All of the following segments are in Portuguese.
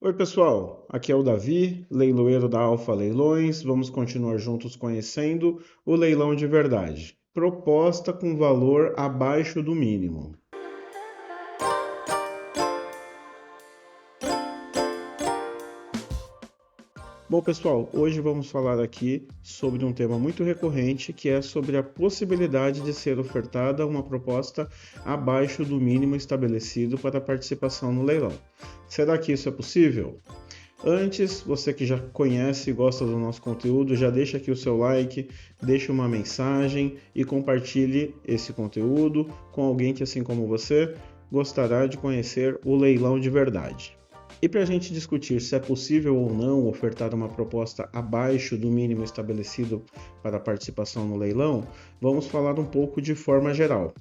Oi pessoal, aqui é o Davi, leiloeiro da Alfa Leilões. Vamos continuar juntos conhecendo o leilão de verdade. Proposta com valor abaixo do mínimo. Bom pessoal, hoje vamos falar aqui sobre um tema muito recorrente, que é sobre a possibilidade de ser ofertada uma proposta abaixo do mínimo estabelecido para a participação no leilão. Será que isso é possível? Antes, você que já conhece e gosta do nosso conteúdo, já deixa aqui o seu like, deixa uma mensagem e compartilhe esse conteúdo com alguém que, assim como você, gostará de conhecer o leilão de verdade. E para a gente discutir se é possível ou não ofertar uma proposta abaixo do mínimo estabelecido para a participação no leilão, vamos falar um pouco de forma geral.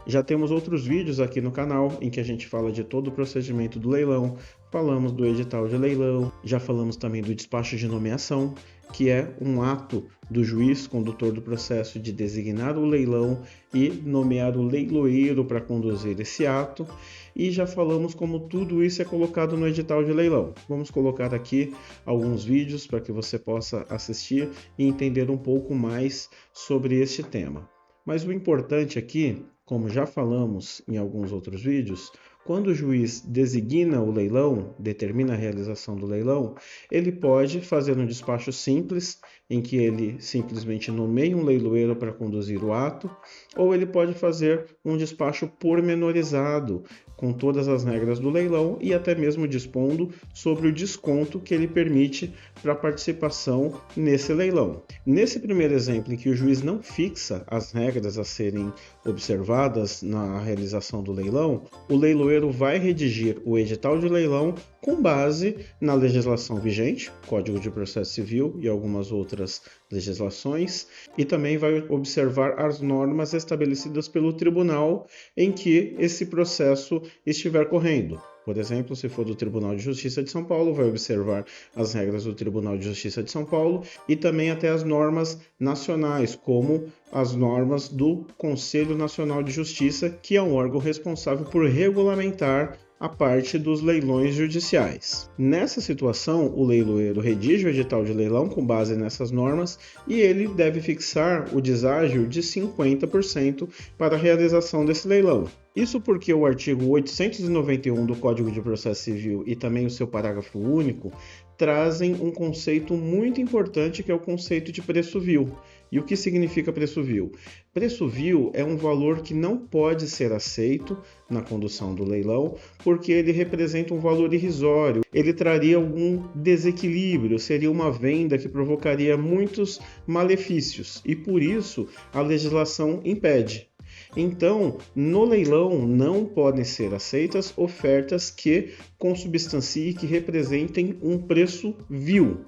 Já temos outros vídeos aqui no canal em que a gente fala de todo o procedimento do leilão, falamos do edital de leilão, já falamos também do despacho de nomeação, que é um ato do juiz condutor do processo de designar o leilão e nomear o leiloeiro para conduzir esse ato, e já falamos como tudo isso é colocado no edital de leilão. Vamos colocar aqui alguns vídeos para que você possa assistir e entender um pouco mais sobre este tema. Mas o importante aqui, como já falamos em alguns outros vídeos, quando o juiz designa o leilão, determina a realização do leilão, ele pode fazer um despacho simples, em que ele simplesmente nomeia um leiloeiro para conduzir o ato, ou ele pode fazer um despacho pormenorizado, com todas as regras do leilão e até mesmo dispondo sobre o desconto que ele permite para a participação nesse leilão. Nesse primeiro exemplo, em que o juiz não fixa as regras a serem observadas na realização do leilão, o leiloeiro vai redigir o edital de leilão com base na legislação vigente, Código de Processo Civil e algumas outras legislações, e também vai observar as normas estabelecidas pelo tribunal em que esse processo estiver correndo. Por exemplo, se for do Tribunal de Justiça de São Paulo, vai observar as regras do Tribunal de Justiça de São Paulo e também até as normas nacionais, como as normas do Conselho Nacional de Justiça, que é um órgão responsável por regulamentar a parte dos leilões judiciais. Nessa situação, o leiloeiro redige o edital de leilão com base nessas normas e ele deve fixar o deságio de 50% para a realização desse leilão. Isso porque o artigo 891 do Código de Processo Civil e também o seu parágrafo único trazem um conceito muito importante, que é o conceito de preço vil. E o que significa preço vil? Preço vil é um valor que não pode ser aceito na condução do leilão, porque ele representa um valor irrisório, ele traria algum desequilíbrio, seria uma venda que provocaria muitos malefícios, e por isso a legislação impede. Então, no leilão não podem ser aceitas ofertas que consubstanciem, que representem um preço vil.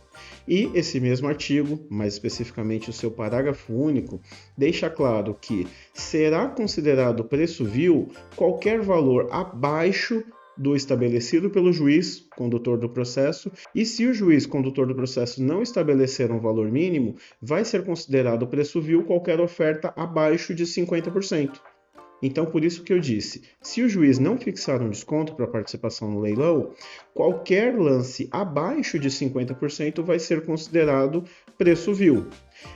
E esse mesmo artigo, mais especificamente o seu parágrafo único, deixa claro que será considerado preço vil qualquer valor abaixo do estabelecido pelo juiz condutor do processo, e se o juiz condutor do processo não estabelecer um valor mínimo, vai ser considerado preço vil qualquer oferta abaixo de 50%. Então, por isso que eu disse, se o juiz não fixar um desconto para participação no leilão, qualquer lance abaixo de 50% vai ser considerado preço vil.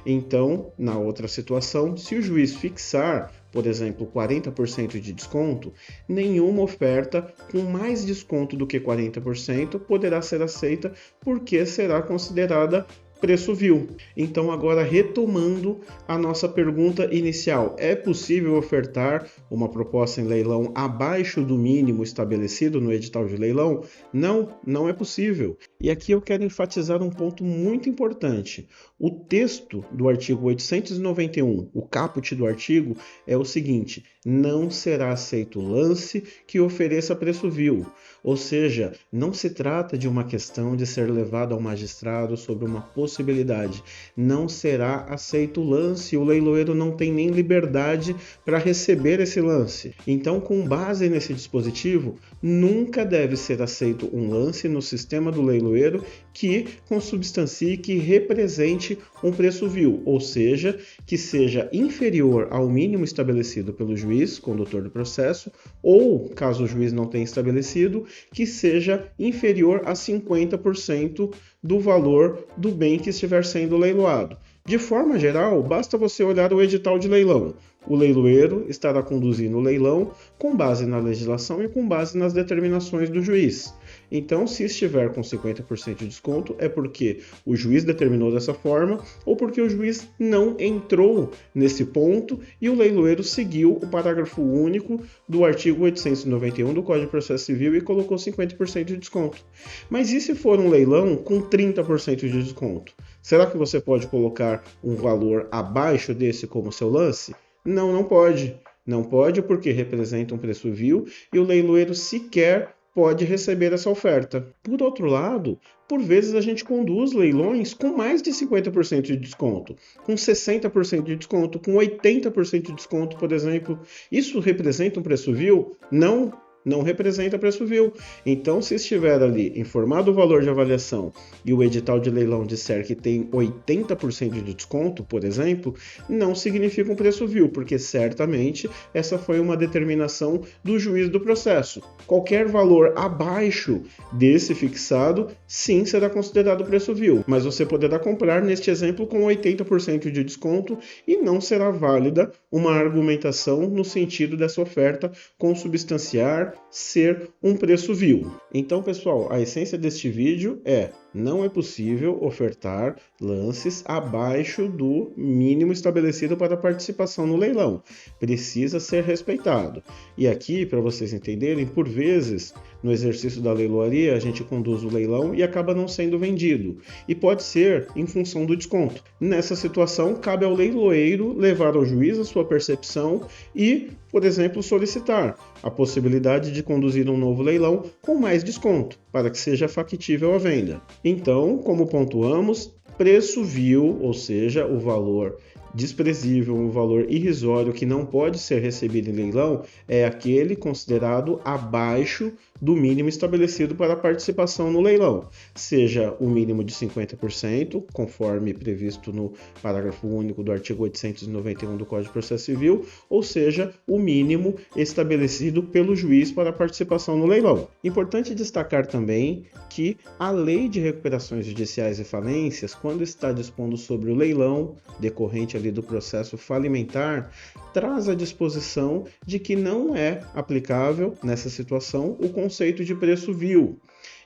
Então, na outra situação, se o juiz fixar, por exemplo, 40% de desconto, nenhuma oferta com mais desconto do que 40% poderá ser aceita, porque será considerada preço vil. Então, agora retomando a nossa pergunta inicial, é possível ofertar uma proposta em leilão abaixo do mínimo estabelecido no edital de leilão? Não, não é possível. E aqui eu quero enfatizar um ponto muito importante. O texto do artigo 891, o caput do artigo, é o seguinte: não será aceito lance que ofereça preço vil. Ou seja, não se trata de uma questão de ser levado ao magistrado sobre uma possibilidade. Não será aceito o lance, o leiloeiro não tem nem liberdade para receber esse lance. Então, com base nesse dispositivo, nunca deve ser aceito um lance no sistema do leiloeiro que consubstancie, que represente um preço vil, ou seja, que seja inferior ao mínimo estabelecido pelo juiz, condutor do processo, ou, caso o juiz não tenha estabelecido, que seja inferior a 50% do valor do bem que estiver sendo leiloado. De forma geral, basta você olhar o edital de leilão. O leiloeiro estará conduzindo o leilão com base na legislação e com base nas determinações do juiz. Então, se estiver com 50% de desconto, é porque o juiz determinou dessa forma ou porque o juiz não entrou nesse ponto e o leiloeiro seguiu o parágrafo único do artigo 891 do Código de Processo Civil e colocou 50% de desconto. Mas e se for um leilão com 30% de desconto? Será que você pode colocar um valor abaixo desse como seu lance? Não, não pode. Não pode porque representa um preço vil e o leiloeiro sequer pode receber essa oferta. Por outro lado, por vezes a gente conduz leilões com mais de 50% de desconto, com 60% de desconto, com 80% de desconto, por exemplo. Isso representa um preço vil? Não representa preço vil. Então, se estiver ali informado o valor de avaliação e o edital de leilão disser que tem 80% de desconto, por exemplo, não significa um preço vil, porque certamente essa foi uma determinação do juiz do processo. Qualquer valor abaixo desse fixado, sim, será considerado preço vil, mas você poderá comprar, neste exemplo, com 80% de desconto e não será válida uma argumentação no sentido dessa oferta consubstanciar ser um preço vil. Então, pessoal, a essência deste vídeo é: não é possível ofertar lances abaixo do mínimo estabelecido para participação no leilão. Precisa ser respeitado. E aqui, para vocês entenderem, por vezes, no exercício da leiloaria, a gente conduz o leilão e acaba não sendo vendido. E pode ser em função do desconto. Nessa situação, cabe ao leiloeiro levar ao juiz a sua percepção e, por exemplo, solicitar a possibilidade de conduzir um novo leilão com mais desconto, para que seja factível a venda. Então, como pontuamos, preço vil, ou seja, o valor desprezível, um valor irrisório que não pode ser recebido em leilão, é aquele considerado abaixo do mínimo estabelecido para a participação no leilão, seja o mínimo de 50%, conforme previsto no parágrafo único do artigo 891 do Código de Processo Civil, ou seja, o mínimo estabelecido pelo juiz para a participação no leilão. Importante destacar também que a Lei de Recuperações Judiciais e Falências, quando está dispondo sobre o leilão decorrente ali do processo falimentar, traz a disposição de que não é aplicável nessa situação o conceito de preço vil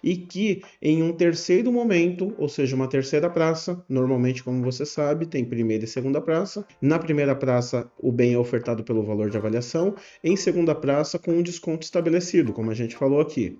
e que em um terceiro momento, ou seja, uma terceira praça, normalmente, como você sabe, tem primeira e segunda praça. Na primeira praça, o bem é ofertado pelo valor de avaliação, em segunda praça, com um desconto estabelecido, como a gente falou aqui.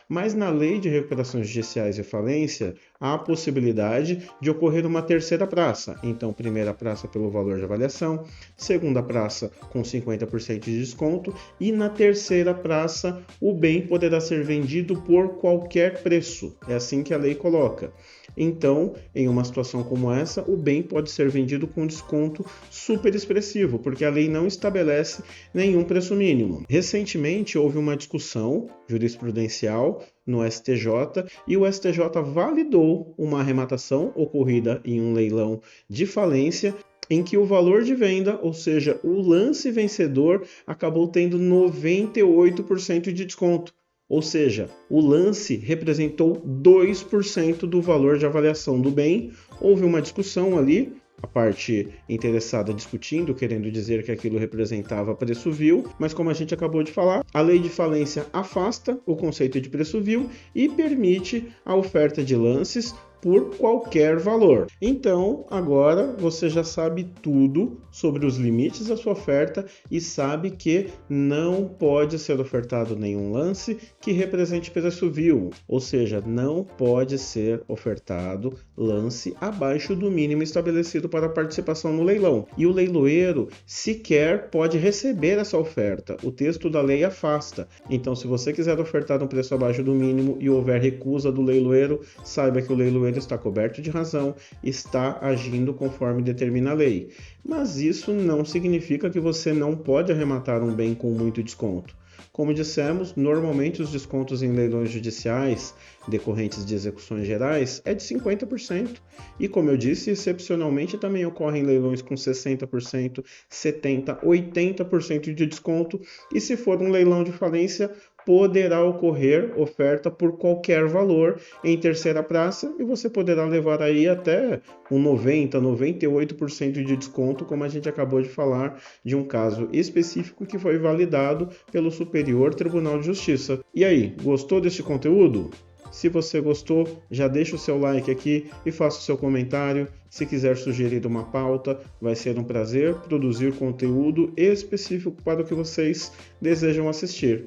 Mas na Lei de Recuperações Judiciais e Falência, há a possibilidade de ocorrer uma terceira praça. Então, primeira praça pelo valor de avaliação, segunda praça com 50% de desconto e na terceira praça o bem poderá ser vendido por qualquer preço. É assim que a lei coloca. Então, em uma situação como essa, o bem pode ser vendido com desconto super expressivo, porque a lei não estabelece nenhum preço mínimo. Recentemente, houve uma discussão jurisprudencial no STJ e o STJ validou uma arrematação ocorrida em um leilão de falência em que o valor de venda, ou seja, o lance vencedor, acabou tendo 98% de desconto. Ou seja, o lance representou 2% do valor de avaliação do bem. Houve uma discussão ali, a parte interessada discutindo, querendo dizer que aquilo representava preço vil, mas como a gente acabou de falar, a lei de falência afasta o conceito de preço vil e permite a oferta de lances por qualquer valor. Então, agora você já sabe tudo sobre os limites da sua oferta e sabe que não pode ser ofertado nenhum lance que represente preço vil, ou seja, não pode ser ofertado lance abaixo do mínimo estabelecido para a participação no leilão. E o leiloeiro sequer pode receber essa oferta. O texto da lei afasta. Então, se você quiser ofertar um preço abaixo do mínimo e houver recusa do leiloeiro, saiba que o leiloeiro está coberto de razão, está agindo conforme determina a lei. Mas isso não significa que você não pode arrematar um bem com muito desconto. Como dissemos, normalmente os descontos em leilões judiciais decorrentes de execuções gerais é de 50%. E como eu disse, excepcionalmente também ocorrem leilões com 60%, 70%, 80% de desconto. E se for um leilão de falência, poderá ocorrer oferta por qualquer valor em terceira praça e você poderá levar aí até um 90, 98% de desconto, como a gente acabou de falar de um caso específico que foi validado pelo Superior Tribunal de Justiça. E aí, gostou deste conteúdo? Se você gostou, já deixa o seu like aqui e faça o seu comentário. Se quiser sugerir uma pauta, vai ser um prazer produzir conteúdo específico para o que vocês desejam assistir.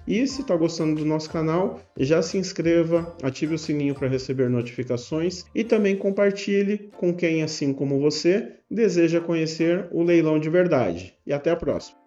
E se está gostando do nosso canal, já se inscreva, ative o sininho para receber notificações e também compartilhe com quem, assim como você, deseja conhecer o leilão de verdade. E até a próxima!